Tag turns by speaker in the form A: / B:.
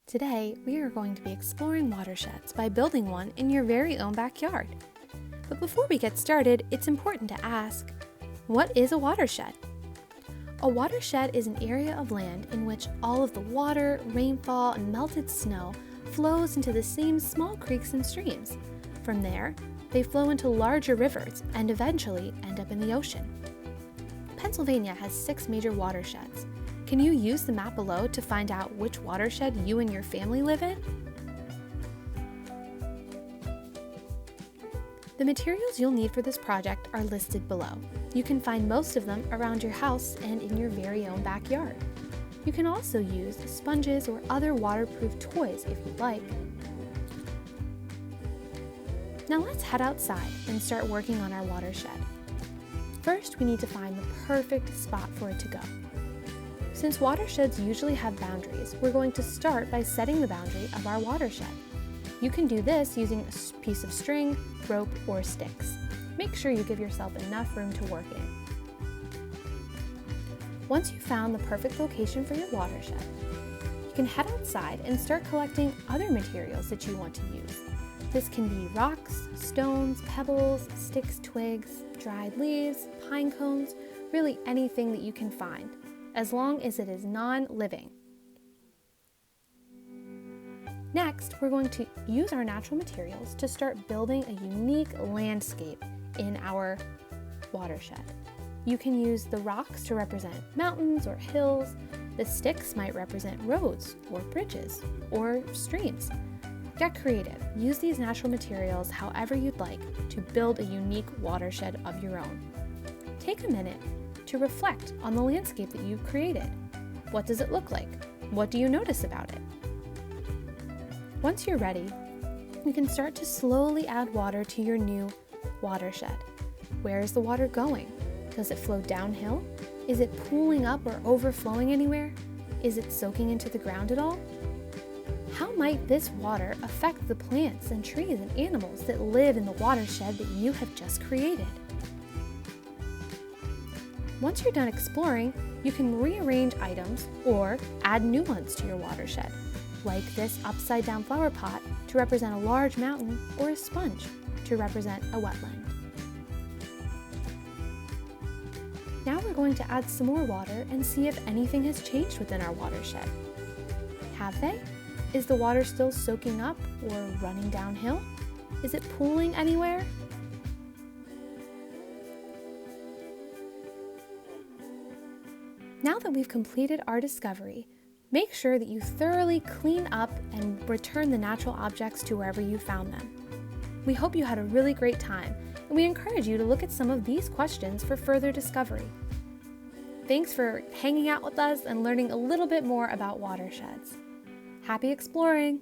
A: Today, we are going to be exploring watersheds by building one in your very own backyard. But before we get started, it's important to ask, what is a watershed? A watershed is an area of land in which all of the water, rainfall, and melted snow flows into the same small creeks and streams. From there, they flow into larger rivers and eventually end up in the ocean. Pennsylvania has 6 major watersheds. Can you use the map below to find out which watershed you and your family live in? The materials you'll need for this project are listed below. You can find most of them around your house and in your very own backyard. You can also use sponges or other waterproof toys if you'd like. Now let's head outside and start working on our watershed. First, we need to find the perfect spot for it to go. Since watersheds usually have boundaries, we're going to start by setting the boundary of our watershed. You can do this using a piece of string, rope, or sticks. Make sure you give yourself enough room to work in. Once you've found the perfect location for your watershed, you can head outside and start collecting other materials that you want to use. This can be rocks, stones, pebbles, sticks, twigs, dried leaves, pine cones, really anything that you can find, as long as it is non-living. Next, we're going to use our natural materials to start building a unique landscape in our watershed. You can use the rocks to represent mountains or hills. The sticks might represent roads or bridges or streams. Get creative. Use these natural materials however you'd like to build a unique watershed of your own. Take a minute to reflect on the landscape that you've created. What does it look like? What do you notice about it? Once you're ready, you can start to slowly add water to your new watershed. Where is the water going? Does it flow downhill? Is it pooling up or overflowing anywhere? Is it soaking into the ground at all? How might this water affect the plants and trees and animals that live in the watershed that you have just created? Once you're done exploring, you can rearrange items or add new ones to your watershed, like this upside-down flower pot to represent a large mountain or a sponge to represent a wetland. Now we're going to add some more water and see if anything has changed within our watershed. Have they? Is the water still soaking up or running downhill? Is it pooling anywhere? Now that we've completed our discovery, make sure that you thoroughly clean up and return the natural objects to wherever you found them. We hope you had a really great time, and we encourage you to look at some of these questions for further discovery. Thanks for hanging out with us and learning a little bit more about watersheds. Happy exploring!